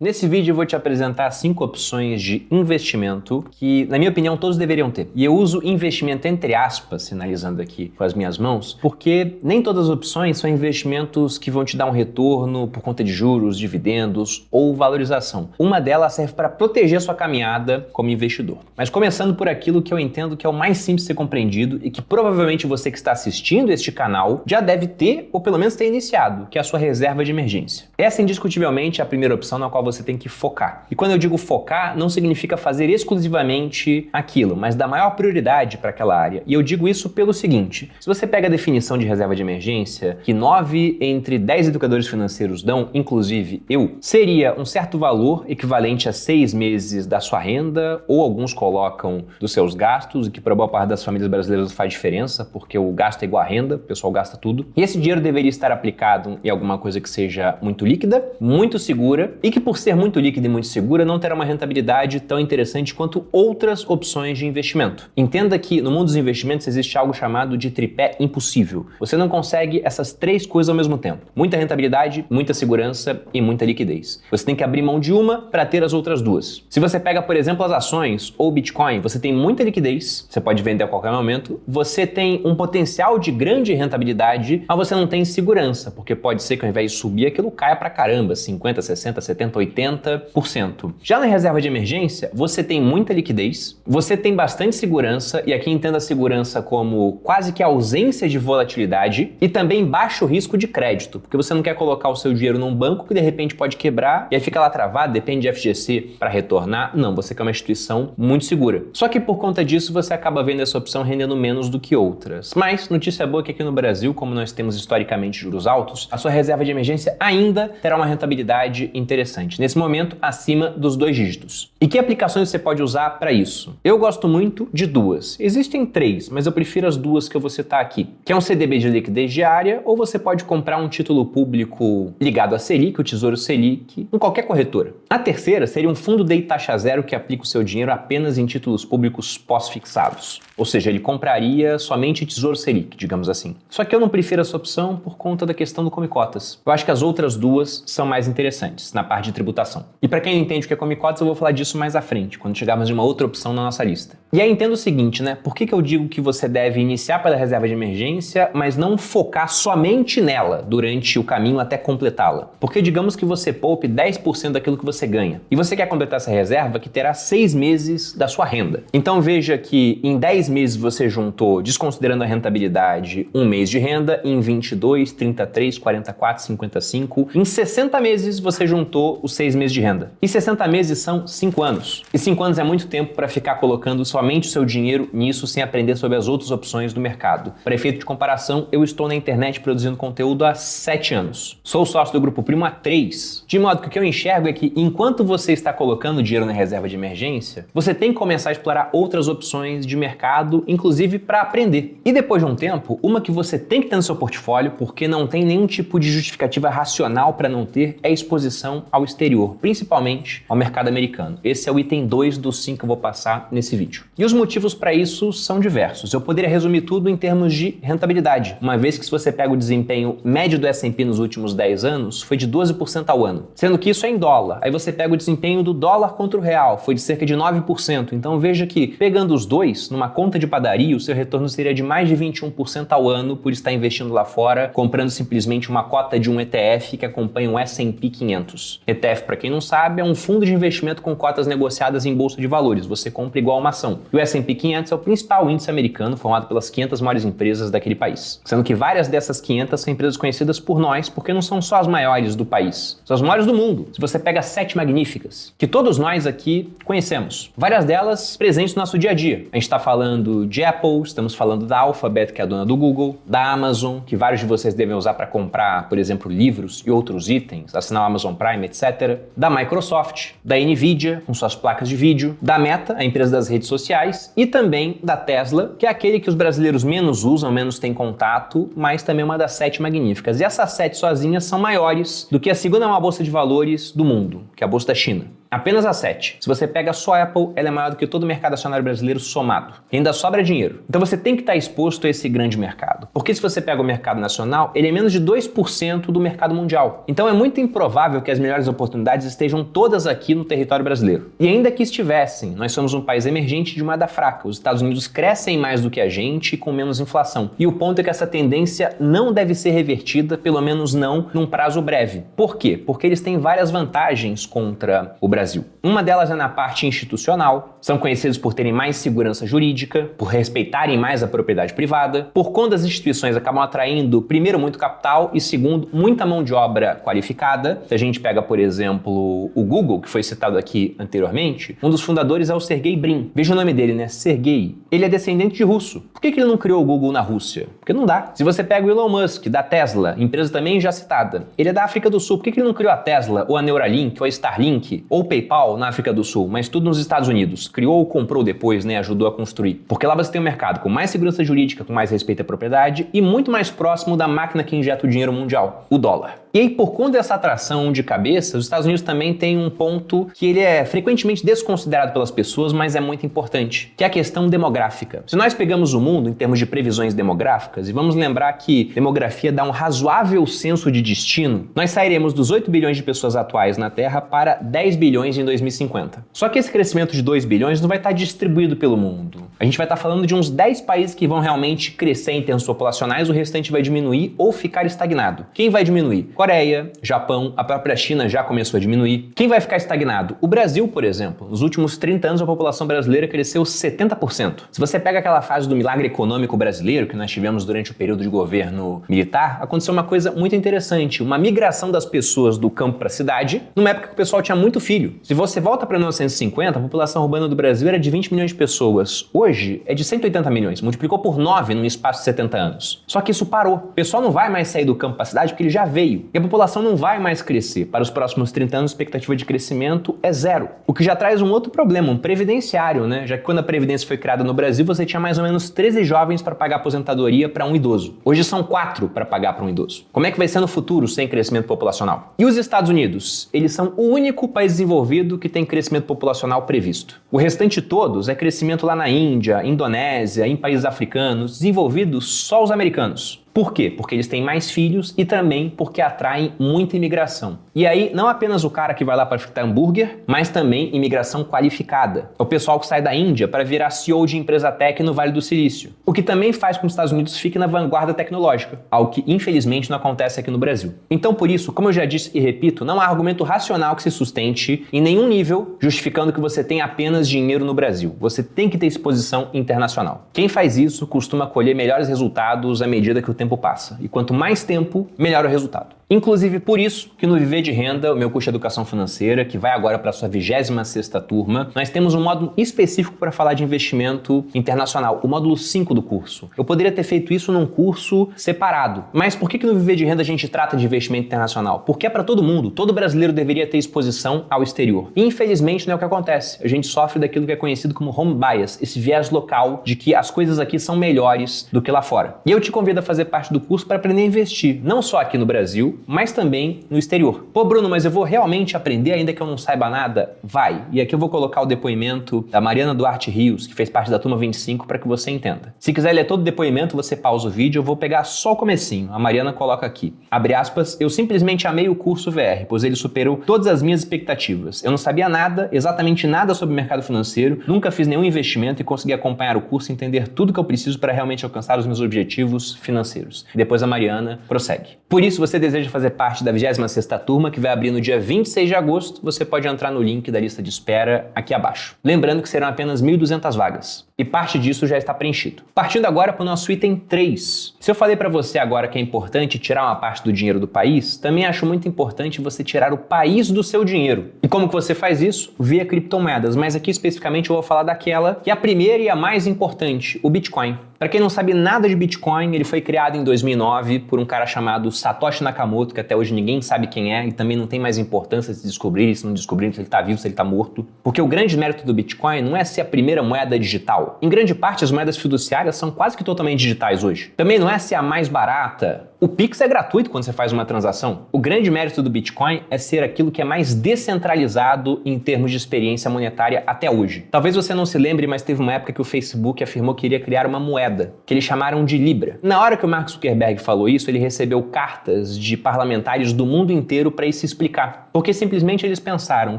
Nesse vídeo eu vou te apresentar 5 opções de investimento que, na minha opinião, todos deveriam ter. E eu uso investimento entre aspas, sinalizando aqui com as minhas mãos, porque nem todas as opções são investimentos que vão te dar um retorno por conta de juros, dividendos ou valorização. Uma delas serve para proteger a sua caminhada como investidor. Mas começando por aquilo que eu entendo que é o mais simples de ser compreendido e que provavelmente você que está assistindo este canal já deve ter, ou pelo menos ter iniciado, que é a sua reserva de emergência. Essa indiscutivelmente é a primeira opção na qual você tem que focar. E quando eu digo focar, não significa fazer exclusivamente aquilo, mas dar maior prioridade para aquela área. E eu digo isso pelo seguinte: se você pega a definição de reserva de emergência, que 9 entre 10 educadores financeiros dão, inclusive eu, seria um certo valor equivalente a 6 meses da sua renda, ou alguns colocam dos seus gastos, e que para boa parte das famílias brasileiras faz diferença, porque o gasto é igual à renda, o pessoal gasta tudo. E esse dinheiro deveria estar aplicado em alguma coisa que seja muito líquida, muito segura, e que por ser muito líquida e muito segura, não terá uma rentabilidade tão interessante quanto outras opções de investimento. Entenda que no mundo dos investimentos existe algo chamado de tripé impossível. Você não consegue essas 3 coisas ao mesmo tempo: muita rentabilidade, muita segurança e muita liquidez. Você tem que abrir mão de uma para ter as outras duas. Se você pega, por exemplo, as ações ou Bitcoin, você tem muita liquidez, você pode vender a qualquer momento, você tem um potencial de grande rentabilidade, mas você não tem segurança, porque pode ser que ao invés de subir, aquilo caia pra caramba, 50, 60, 70, 80%. Já na reserva de emergência, você tem muita liquidez, você tem bastante segurança, e aqui entenda a segurança como quase que ausência de volatilidade, e também baixo risco de crédito, porque você não quer colocar o seu dinheiro num banco que de repente pode quebrar e aí fica lá travado, depende de FGC para retornar. Não, você quer uma instituição muito segura. Só que por conta disso você acaba vendo essa opção rendendo menos do que outras. Mas notícia boa é que aqui no Brasil, como nós temos historicamente juros altos, a sua reserva de emergência ainda terá uma rentabilidade interessante. Nesse momento, acima dos 2 dígitos. E que aplicações você pode usar para isso? Eu gosto muito de 2. Existem 3, mas eu prefiro as 2 que eu vou citar aqui, que é um CDB de liquidez diária, ou você pode comprar um título público ligado à Selic, o Tesouro Selic, em qualquer corretora. A terceira seria um fundo DI taxa zero que aplica o seu dinheiro apenas em títulos públicos pós-fixados. Ou seja, ele compraria somente Tesouro Selic, digamos assim. Só que eu não prefiro essa opção por conta da questão do Come Cotas. Eu acho que as outras 2 são mais interessantes na parte de tributação. E para quem não entende o que é Come Cotas, eu vou falar disso mais à frente, quando chegarmos em uma outra opção na nossa lista. E aí entenda o seguinte, né? Por que eu digo que você deve iniciar pela reserva de emergência, mas não focar somente nela durante o caminho até completá-la? Porque digamos que você poupe 10% daquilo que você ganha, e você quer completar essa reserva que terá 6 meses da sua renda. Então veja que em 10 meses você juntou, desconsiderando a rentabilidade, 1 mês de renda, em 22, 33, 44, 55, em 60 meses você juntou os 6 meses de renda. E 60 meses são 5 anos. E 5 anos é muito tempo para ficar colocando somente o seu dinheiro nisso sem aprender sobre as outras opções do mercado. Para efeito de comparação, eu estou na internet produzindo conteúdo há 7 anos. Sou sócio do Grupo Primo há 3. De modo que o que eu enxergo é que enquanto você está colocando dinheiro na reserva de emergência, você tem que começar a explorar outras opções de mercado, inclusive para aprender. E depois de um tempo, uma que você tem que ter no seu portfólio, porque não tem nenhum tipo de justificativa racional para não ter, é a exposição ao exterior, principalmente ao mercado americano. Esse é o item 2 dos 5 que eu vou passar nesse vídeo. E os motivos para isso são diversos. Eu poderia resumir tudo em termos de rentabilidade, uma vez que se você pega o desempenho médio do S&P nos últimos 10 anos, foi de 12% ao ano, sendo que isso é em dólar. Aí você pega o desempenho do dólar contra o real, foi de cerca de 9%. Então veja que, pegando os dois, numa conta de padaria, o seu retorno seria de mais de 21% ao ano por estar investindo lá fora, comprando simplesmente uma cota de um ETF que acompanha um S&P 500. ETF, para quem não sabe, é um fundo de investimento com cotas negociadas em bolsa de valores. Você compra igual uma ação. E o S&P 500 é o principal índice americano formado pelas 500 maiores empresas daquele país. Sendo que várias dessas 500 são empresas conhecidas por nós, porque não são só as maiores do país, são as maiores do mundo. Se você pega as 7 magníficas, que todos nós aqui conhecemos, várias delas presentes no nosso dia a dia. A gente está falando de Apple, estamos falando da Alphabet, que é a dona do Google, da Amazon, que vários de vocês devem usar para comprar, por exemplo, livros e outros itens, assinar o Amazon Prime, etc. Da Microsoft, da Nvidia, com suas placas de vídeo, da Meta, a empresa das redes sociais, e também da Tesla, que é aquele que os brasileiros menos usam, menos têm contato, mas também uma das 7 magníficas. E essas 7 sozinhas são maiores do que a segunda maior bolsa de valores do mundo, que é a Bolsa da China. Apenas a 7. Se você pega só a Apple, ela é maior do que todo o mercado acionário brasileiro somado. E ainda sobra dinheiro. Então você tem que estar exposto a esse grande mercado. Porque se você pega o mercado nacional, ele é menos de 2% do mercado mundial. Então é muito improvável que as melhores oportunidades estejam todas aqui no território brasileiro. E ainda que estivessem, nós somos um país emergente de moeda fraca. Os Estados Unidos crescem mais do que a gente e com menos inflação. E o ponto é que essa tendência não deve ser revertida, pelo menos não num prazo breve. Por quê? Porque eles têm várias vantagens contra o Brasil. Uma delas é na parte institucional. São conhecidos por terem mais segurança jurídica, por respeitarem mais a propriedade privada, por quando as instituições acabam atraindo, primeiro, muito capital e, segundo, muita mão de obra qualificada. Se a gente pega, por exemplo, o Google, que foi citado aqui anteriormente, um dos fundadores é o Sergey Brin. Veja o nome dele, né? Sergey. Ele é descendente de russo. Por que ele não criou o Google na Rússia? Porque não dá. Se você pega o Elon Musk, da Tesla, empresa também já citada, ele é da África do Sul. Por que ele não criou a Tesla, ou a Neuralink, ou a Starlink, ou o PayPal na África do Sul, mas tudo nos Estados Unidos? Criou ou comprou depois, né? Ajudou a construir. Porque lá você tem um mercado com mais segurança jurídica, com mais respeito à propriedade e muito mais próximo da máquina que injeta o dinheiro mundial, o dólar. E aí, por conta dessa atração de cabeça, os Estados Unidos também tem um ponto que ele é frequentemente desconsiderado pelas pessoas, mas é muito importante, que é a questão demográfica. Se nós pegamos o mundo em termos de previsões demográficas, e vamos lembrar que demografia dá um razoável senso de destino, nós sairemos dos 8 bilhões de pessoas atuais na Terra para 10 bilhões em 2050. Só que esse crescimento de 2 bilhões não vai estar distribuído pelo mundo. A gente vai estar falando de uns 10 países que vão realmente crescer em termos populacionais, o restante vai diminuir ou ficar estagnado. Quem vai diminuir? Coreia, Japão, a própria China já começou a diminuir. Quem vai ficar estagnado? O Brasil, por exemplo. Nos últimos 30 anos, a população brasileira cresceu 70%. Se você pega aquela fase do milagre econômico brasileiro que nós tivemos durante o período de governo militar, aconteceu uma coisa muito interessante, uma migração das pessoas do campo para a cidade, numa época que o pessoal tinha muito filho. Se você volta para 1950, a população urbana do Brasil era de 20 milhões de pessoas. Hoje é de 180 milhões, multiplicou por 9 num espaço de 70 anos. Só que isso parou. O pessoal não vai mais sair do campo para a cidade porque ele já veio. E a população não vai mais crescer. Para os próximos 30 anos, a expectativa de crescimento é zero. O que já traz um outro problema, um previdenciário, né? Já que quando a Previdência foi criada no Brasil, você tinha mais ou menos 13 jovens para pagar aposentadoria para um idoso. Hoje são 4 para pagar para um idoso. Como é que vai ser no futuro sem crescimento populacional? E os Estados Unidos? Eles são o único país desenvolvido que tem crescimento populacional previsto. O restante todos é crescimento lá na Índia, Indonésia, em países africanos, desenvolvidos só os americanos. Por quê? Porque eles têm mais filhos e também porque atraem muita imigração. E aí, não apenas o cara que vai lá para fritar hambúrguer, mas também imigração qualificada. É o pessoal que sai da Índia para virar CEO de empresa tech no Vale do Silício. O que também faz com que os Estados Unidos fiquem na vanguarda tecnológica, algo que infelizmente não acontece aqui no Brasil. Então, por isso, como eu já disse e repito, não há argumento racional que se sustente em nenhum nível justificando que você tenha apenas dinheiro no Brasil. Você tem que ter exposição internacional. Quem faz isso costuma colher melhores resultados à medida que o tempo passa. E quanto mais tempo, melhor o resultado. Inclusive por isso que no Viver de Renda, o meu curso de Educação Financeira, que vai agora para a sua 26ª turma, nós temos um módulo específico para falar de investimento internacional, o módulo 5 do curso. Eu poderia ter feito isso num curso separado, mas por que no Viver de Renda a gente trata de investimento internacional? Porque é para todo mundo, todo brasileiro deveria ter exposição ao exterior. E infelizmente não é o que acontece, a gente sofre daquilo que é conhecido como home bias, esse viés local de que as coisas aqui são melhores do que lá fora. E eu te convido a fazer parte do curso para aprender a investir, não só aqui no Brasil, mas também no exterior. Pô, Bruno, mas eu vou realmente aprender ainda que eu não saiba nada? Vai! E aqui eu vou colocar o depoimento da Mariana Duarte Rios, que fez parte da turma 25, para que você entenda. Se quiser ler todo o depoimento, você pausa o vídeo, eu vou pegar só o comecinho. A Mariana coloca aqui, abre aspas, eu simplesmente amei o curso VR, pois ele superou todas as minhas expectativas. Eu não sabia nada, exatamente nada sobre o mercado financeiro, nunca fiz nenhum investimento e consegui acompanhar o curso e entender tudo que eu preciso para realmente alcançar os meus objetivos financeiros. Depois a Mariana prossegue. Por isso, você deseja fazer parte da 26ª turma, que vai abrir no dia 26 de agosto, você pode entrar no link da lista de espera aqui abaixo. Lembrando que serão apenas 1.200 vagas. E parte disso já está preenchido. Partindo agora para o nosso item 3. Se eu falei para você agora que é importante tirar uma parte do dinheiro do país, também acho muito importante você tirar o país do seu dinheiro. E como que você faz isso? Via criptomoedas, mas aqui especificamente eu vou falar daquela que é a primeira e a mais importante, o Bitcoin. Para quem não sabe nada de Bitcoin, ele foi criado em 2009 por um cara chamado Satoshi Nakamoto, que até hoje ninguém sabe quem é e também não tem mais importância se descobrir, se não descobrir, se ele está vivo, se ele está morto. Porque o grande mérito do Bitcoin não é ser a primeira moeda digital. geral, em grande parte as moedas fiduciárias são quase que totalmente digitais hoje. Também não é se a mais barata. O Pix é gratuito quando você faz uma transação. O grande mérito do Bitcoin é ser aquilo que é mais descentralizado em termos de experiência monetária até hoje. Talvez você não se lembre, mas teve uma época que o Facebook afirmou que iria criar uma moeda, que eles chamaram de Libra. Na hora que o Mark Zuckerberg falou isso, ele recebeu cartas de parlamentares do mundo inteiro para se explicar. Porque simplesmente eles pensaram, o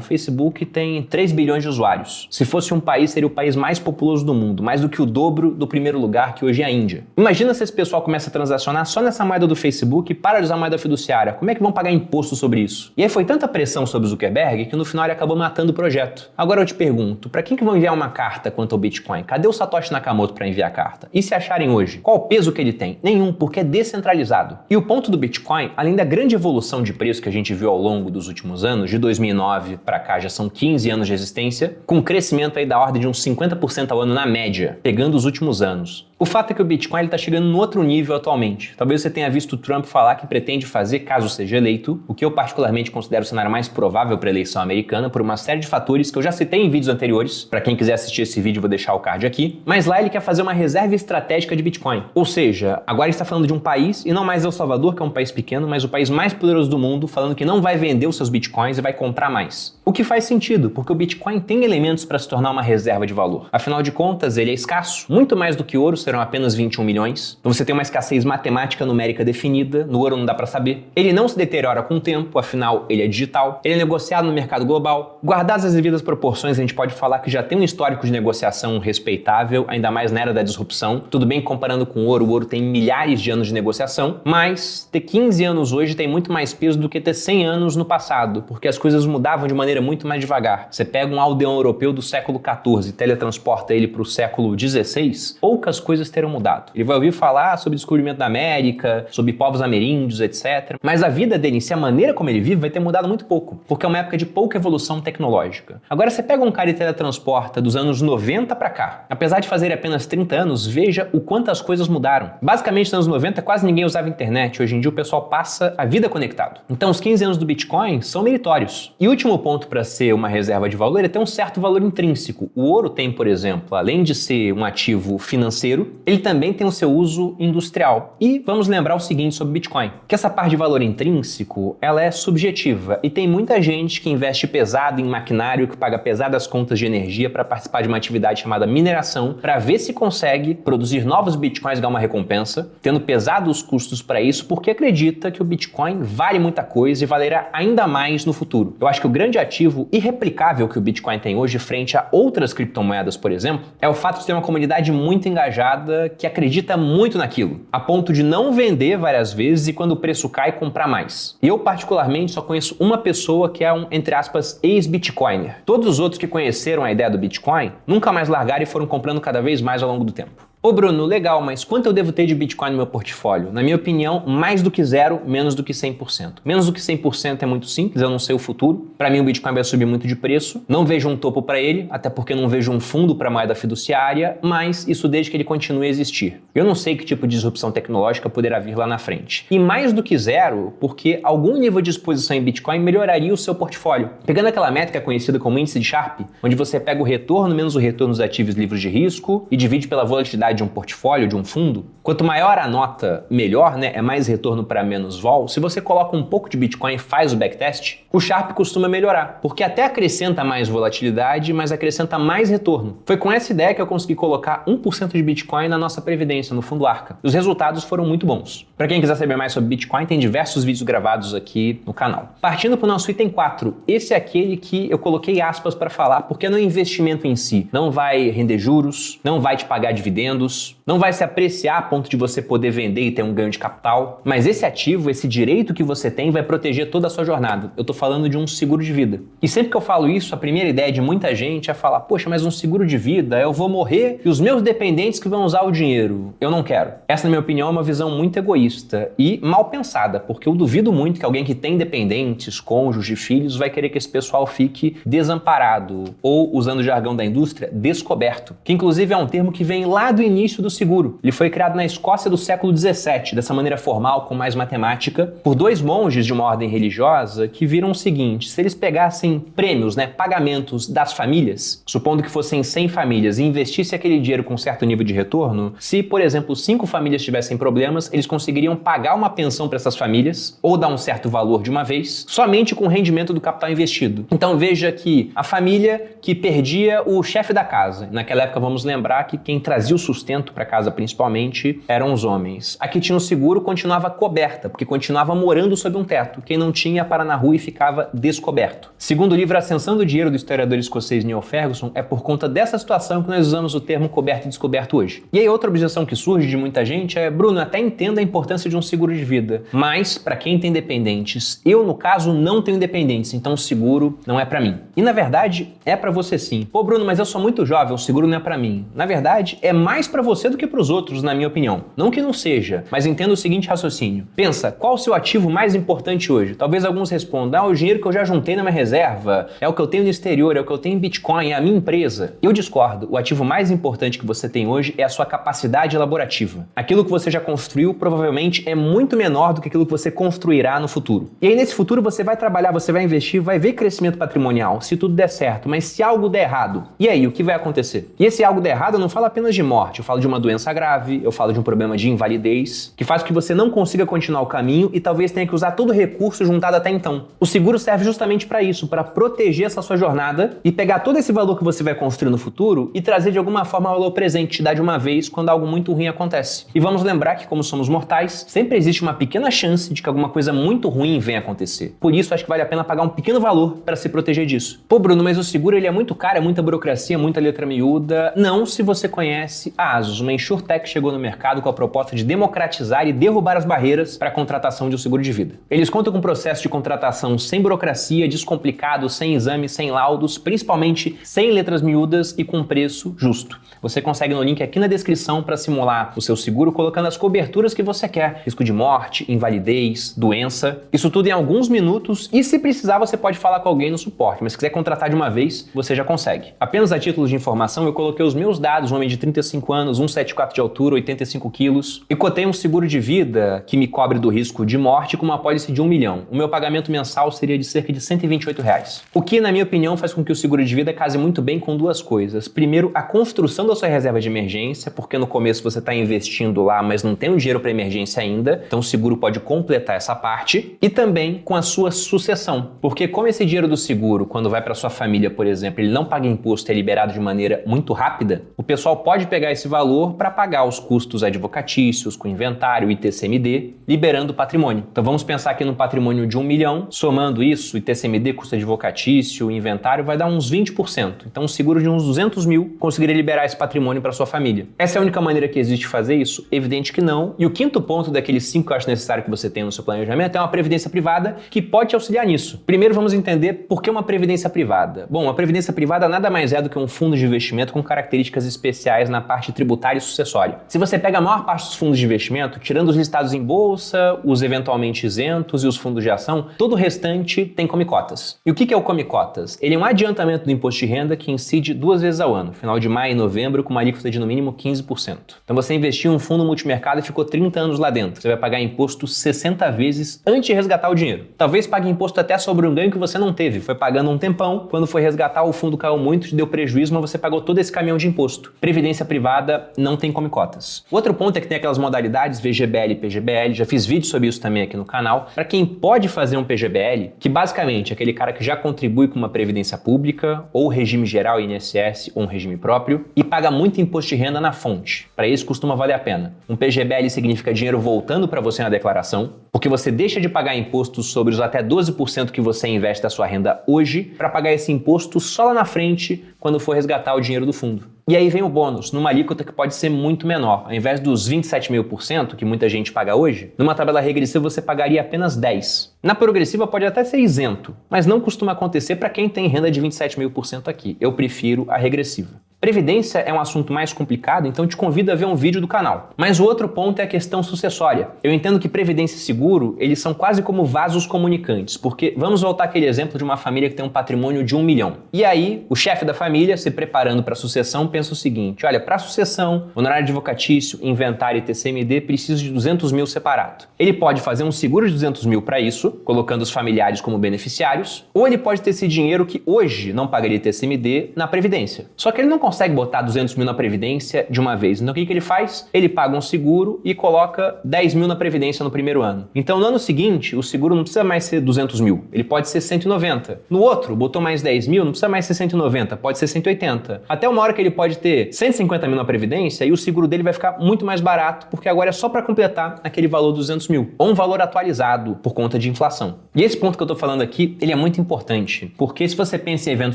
Facebook tem 3 bilhões de usuários. Se fosse um país, seria o país mais populoso do mundo, mais do que o dobro do primeiro lugar, que hoje é a Índia. Imagina se esse pessoal começa a transacionar só nessa moeda do Facebook e para de usar moeda fiduciária. Como é que vão pagar imposto sobre isso? E aí foi tanta pressão sobre o Zuckerberg que no final ele acabou matando o projeto. Agora eu te pergunto, para quem que vão enviar uma carta quanto ao Bitcoin? Cadê o Satoshi Nakamoto para enviar a carta? E se acharem hoje? Qual o peso que ele tem? Nenhum, porque é descentralizado. E o ponto do Bitcoin, além da grande evolução de preço que a gente viu ao longo dos últimos anos, de 2009 para cá já são 15 anos de existência, com um crescimento aí da ordem de uns 50% ao ano na média, pegando os últimos anos. O fato é que o Bitcoin está chegando no outro nível atualmente. Talvez você tenha visto o Trump falar que pretende fazer, caso seja eleito, o que eu particularmente considero o cenário mais provável para a eleição americana, por uma série de fatores que eu já citei em vídeos anteriores. Para quem quiser assistir esse vídeo, vou deixar o card aqui. Mas lá ele quer fazer uma reserva estratégica de Bitcoin. Ou seja, agora ele está falando de um país, e não mais El Salvador, que é um país pequeno, mas o país mais poderoso do mundo, falando que não vai vender os seus Bitcoins e vai comprar mais. O que faz sentido, porque o Bitcoin tem elementos para se tornar uma reserva de valor. Afinal de contas, ele é escasso, muito mais do que ouro, serão apenas 21 milhões. Então você tem uma escassez matemática numérica definida, no ouro não dá para saber. Ele não se deteriora com o tempo, afinal ele é digital. Ele é negociado no mercado global. Guardadas as devidas proporções, a gente pode falar que já tem um histórico de negociação respeitável, ainda mais na era da disrupção. Tudo bem que comparando com o ouro tem milhares de anos de negociação, mas ter 15 anos hoje tem muito mais peso do que ter 100 anos no passado, porque as coisas mudavam de maneira muito mais devagar. Você pega um aldeão europeu do século XIV e teletransporta ele para o século XVI, poucas coisas terão mudado. Ele vai ouvir falar sobre o descobrimento da América, sobre povos ameríndios, etc. Mas a vida dele em si, a maneira como ele vive, vai ter mudado muito pouco, porque é uma época de pouca evolução tecnológica. Agora você pega um cara e teletransporta dos anos 90 para cá. Apesar de fazer apenas 30 anos, veja o quanto as coisas mudaram. Basicamente, nos anos 90, quase ninguém usava internet. Hoje em dia, o pessoal passa a vida conectado. Então, os 15 anos do Bitcoin são meritórios. E o último ponto para ser uma reserva de valor é ter um certo valor intrínseco. O ouro tem, por exemplo, além de ser um ativo financeiro, ele também tem o seu uso industrial. E vamos lembrar o seguinte sobre Bitcoin, que essa parte de valor intrínseco, ela é subjetiva e tem muita gente que investe pesado em maquinário, que paga pesadas contas de energia para participar de uma atividade chamada mineração, para ver se consegue produzir novos Bitcoins e ganhar uma recompensa, tendo pesado os custos para isso, porque acredita que o Bitcoin vale muita coisa e valerá ainda mais no futuro. Eu acho que o grande ativo irreplicável que o Bitcoin tem hoje frente a outras criptomoedas, por exemplo, é o fato de ter uma comunidade muito engajada que acredita muito naquilo, a ponto de não vender várias vezes e quando o preço cai, comprar mais. E eu particularmente só conheço uma pessoa que é um, entre aspas, ex-Bitcoiner. Todos os outros que conheceram a ideia do Bitcoin nunca mais largaram e foram comprando cada vez mais ao longo do tempo. Ô Bruno, legal, mas quanto eu devo ter de Bitcoin no meu portfólio? Na minha opinião, mais do que zero, menos do que 100%. Menos do que 100% é muito simples, eu não sei o futuro. Para mim o Bitcoin vai subir muito de preço, não vejo um topo para ele, até porque não vejo um fundo para moeda fiduciária, mas isso desde que ele continue a existir. Eu não sei que tipo de disrupção tecnológica poderá vir lá na frente. E mais do que zero, porque algum nível de exposição em Bitcoin melhoraria o seu portfólio. Pegando aquela métrica conhecida como índice de Sharpe, onde você pega o retorno menos o retorno dos ativos livres de risco e divide pela volatilidade de um portfólio, de um fundo, quanto maior a nota, melhor, né? É mais retorno para menos vol. Se você coloca um pouco de Bitcoin e faz o backtest, o Sharpe costuma melhorar, porque até acrescenta mais volatilidade, mas acrescenta mais retorno. Foi com essa ideia que eu consegui colocar 1% de Bitcoin na nossa previdência, no fundo Arca. Os resultados foram muito bons. Para quem quiser saber mais sobre Bitcoin, tem diversos vídeos gravados aqui no canal. Partindo para o nosso item 4, esse é aquele que eu coloquei aspas para falar, porque no investimento em si não vai render juros, não vai te pagar dividendos, não vai se apreciar a ponto de você poder vender e ter um ganho de capital, mas esse ativo, esse direito que você tem vai proteger toda a sua jornada. Eu tô falando de um seguro de vida. E sempre que eu falo isso, a primeira ideia de muita gente é falar, poxa, mas um seguro de vida, eu vou morrer e os meus dependentes que vão usar o dinheiro. Eu não quero. Essa, na minha opinião, é uma visão muito egoísta e mal pensada, porque eu duvido muito que alguém que tem dependentes, cônjuge, filhos, vai querer que esse pessoal fique desamparado ou, usando o jargão da indústria, descoberto, que inclusive é um termo que vem lá do início do seguro. Ele foi criado na Escócia do século XVII, dessa maneira formal, com mais matemática, por dois monges de uma ordem religiosa que viram o seguinte: se eles pegassem prêmios, pagamentos das famílias, supondo que fossem 100 famílias, e investissem aquele dinheiro com certo nível de retorno, se, por exemplo, 5 famílias tivessem problemas, eles conseguiriam pagar uma pensão para essas famílias, ou dar um certo valor de uma vez, somente com o rendimento do capital investido. Então veja que a família que perdia o chefe da casa, naquela época vamos lembrar que quem trazia o sustento para casa principalmente eram os homens. A que tinha o seguro continuava coberta, porque continuava morando sob um teto. Quem não tinha, para na rua e ficava descoberto. Segundo o livro Ascensão do Dinheiro do historiador escocês Neil Ferguson, é por conta dessa situação que nós usamos o termo coberto e descoberto hoje. E aí outra objeção que surge de muita gente é: Bruno, até entendo a importância de um seguro de vida, mas para quem tem dependentes, eu no caso não tenho dependentes, então o seguro não é para mim. E na verdade é para você sim. Pô, Bruno, mas eu sou muito jovem, o seguro não é para mim. Na verdade é mais para você do que para os outros, na minha opinião. Não que não seja, mas entenda o seguinte raciocínio. Pensa, qual o seu ativo mais importante hoje? Talvez alguns respondam: o dinheiro que eu já juntei na minha reserva, é o que eu tenho no exterior, é o que eu tenho em Bitcoin, é a minha empresa. Eu discordo. O ativo mais importante que você tem hoje é a sua capacidade elaborativa. Aquilo que você já construiu provavelmente é muito menor do que aquilo que você construirá no futuro. E aí nesse futuro você vai trabalhar, você vai investir, vai ver crescimento patrimonial, se tudo der certo, mas se algo der errado, e aí o que vai acontecer? E esse algo der errado eu não falo apenas de morte, eu falo de uma doença grave, eu falo de um problema de invalidez, que faz com que você não consiga continuar o caminho e talvez tenha que usar todo o recurso juntado até então. O seguro serve justamente para isso, para proteger essa sua jornada e pegar todo esse valor que você vai construir no futuro e trazer de alguma forma o valor presente, te dar de uma vez quando algo muito ruim acontece. E vamos lembrar que, como somos mortais, sempre existe uma pequena chance de que alguma coisa muito ruim venha acontecer. Por isso, acho que vale a pena pagar um pequeno valor para se proteger disso. Pô, Bruno, mas o seguro ele é muito caro, é muita burocracia, muita letra miúda. Não, se você conhece a Asus, uma insurtech que chegou no mercado com a proposta de democratizar e derrubar as barreiras para a contratação de um seguro de vida. Eles contam com um processo de contratação sem burocracia, descomplicado, sem exames, sem laudos, principalmente sem letras miúdas e com preço justo. Você consegue no link aqui na descrição para simular o seu seguro colocando as coberturas que você quer: risco de morte, invalidez, doença. Isso tudo em alguns minutos e se precisar você pode falar com alguém no suporte, mas se quiser contratar de uma vez, você já consegue. Apenas a título de informação, eu coloquei os meus dados: um homem de 35 anos, 1,74 de altura, 85 quilos, e cotei um seguro de vida que me cobre do risco de morte com uma apólice de 1 milhão. O meu pagamento mensal seria de cerca de R$128. O que, na minha opinião, faz com que o seguro de vida case muito bem com duas coisas. Primeiro, a construção da sua reserva de emergência, porque no começo você está investindo lá, mas não tem o dinheiro para emergência ainda, então o seguro pode completar essa parte. E também com a sua sucessão, porque como esse dinheiro do seguro, quando vai para sua família, por exemplo, ele não paga imposto e é liberado de maneira muito rápida, o pessoal pode pegar esse valor para pagar os custos advocatícios, com inventário, ITCMD, liberando o patrimônio. Então vamos pensar aqui no patrimônio de 1 milhão, somando isso, ITCMD, custo advocatício, inventário, vai dar uns 20%. Então um seguro de uns 200 mil conseguiria liberar esse patrimônio para sua família. Essa é a única maneira que existe de fazer isso? Evidente que não. E o quinto ponto daqueles 5 que eu acho necessário que você tenha no seu planejamento é uma previdência privada que pode te auxiliar nisso. Primeiro vamos entender por que uma previdência privada. Bom, a previdência privada nada mais é do que um fundo de investimento com características especiais na parte tributária e sucessória. Se você pega a maior parte dos fundos de investimento, tirando os listados em bolsa, os eventualmente isentos e os fundos de ação, todo o restante tem come-cotas. E o que é o come-cotas? Ele é um adiantamento do imposto de renda que incide 2 vezes ao ano, final de maio e novembro, com uma alíquota de no mínimo 15%. Então você investiu em um fundo multimercado e ficou 30 anos lá dentro. Você vai pagar imposto 60 vezes antes de resgatar o dinheiro. Talvez pague imposto até sobre um ganho que você não teve. Foi pagando um tempão, quando foi resgatar o fundo caiu muito, te deu prejuízo, mas você pagou todo esse caminhão de imposto. Previdência privada não tem come-cotas. Outro ponto é que tem aquelas modalidades VGBL e PGBL, já fiz vídeo sobre isso também aqui no canal. Para quem pode fazer um PGBL, que basicamente é aquele cara que já contribui com uma previdência pública, ou regime geral INSS, ou um regime próprio, e paga muito imposto de renda na fonte. Para isso costuma valer a pena. Um PGBL significa dinheiro voltando para você na declaração, porque você deixa de pagar impostos sobre os até 12% que você investe da sua renda hoje, para pagar esse imposto só lá na frente, quando for resgatar o dinheiro do fundo. E aí vem o bônus, numa alíquota que pode ser muito menor. Ao invés dos 27.000% que muita gente paga hoje, numa tabela regressiva você pagaria apenas 10%. Na progressiva pode até ser isento, mas não costuma acontecer para quem tem renda de 27.000% aqui. Eu prefiro a regressiva. Previdência é um assunto mais complicado, então te convido a ver um vídeo do canal. Mas o outro ponto é a questão sucessória. Eu entendo que previdência e seguro, eles são quase como vasos comunicantes, porque vamos voltar àquele exemplo de uma família que tem um patrimônio de 1 milhão. E aí, o chefe da família, se preparando para a sucessão, pensa o seguinte: olha, para a sucessão, honorário advocatício, inventário e TCMD, preciso de 200 mil separado. Ele pode fazer um seguro de 200 mil para isso, colocando os familiares como beneficiários, ou ele pode ter esse dinheiro que hoje não pagaria TCMD na Previdência. Só que ele não consegue botar 200 mil na Previdência de uma vez. Então o que ele faz? Ele paga um seguro e coloca 10 mil na Previdência no primeiro ano. Então no ano seguinte, o seguro não precisa mais ser 200 mil, ele pode ser 190. No outro, botou mais 10 mil, não precisa mais ser 190, pode ser 180. Até uma hora que ele pode ter 150 mil na Previdência e o seguro dele vai ficar muito mais barato, porque agora é só para completar aquele valor dos 200 mil, ou um valor atualizado por conta de inflação. E esse ponto que eu tô falando aqui, ele é muito importante, porque se você pensa em evento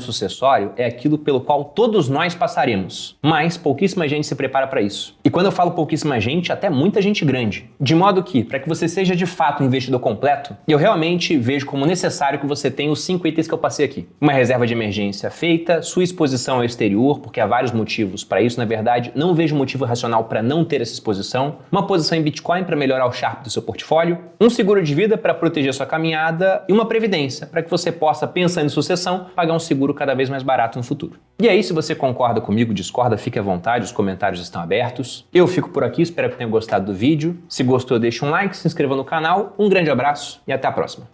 sucessório, é aquilo pelo qual todos nós passaremos, mas pouquíssima gente se prepara para isso. E quando eu falo pouquíssima gente, até muita gente grande. De modo que, para que você seja de fato um investidor completo, eu realmente vejo como necessário que você tenha os 5 itens que eu passei aqui. Uma reserva de emergência feita, sua exposição ao exterior, porque há vários motivos para isso, na verdade, não vejo motivo racional para não ter essa exposição, uma posição em Bitcoin para melhorar o Sharpe do seu portfólio, um seguro de vida para proteger sua caminhada e uma previdência para que você possa, pensando em sucessão, pagar um seguro cada vez mais barato no futuro. E aí, se você concorda comigo, discorda, fique à vontade, os comentários estão abertos. Eu fico por aqui, espero que tenha gostado do vídeo. Se gostou, deixa um like, se inscreva no canal, um grande abraço e até a próxima.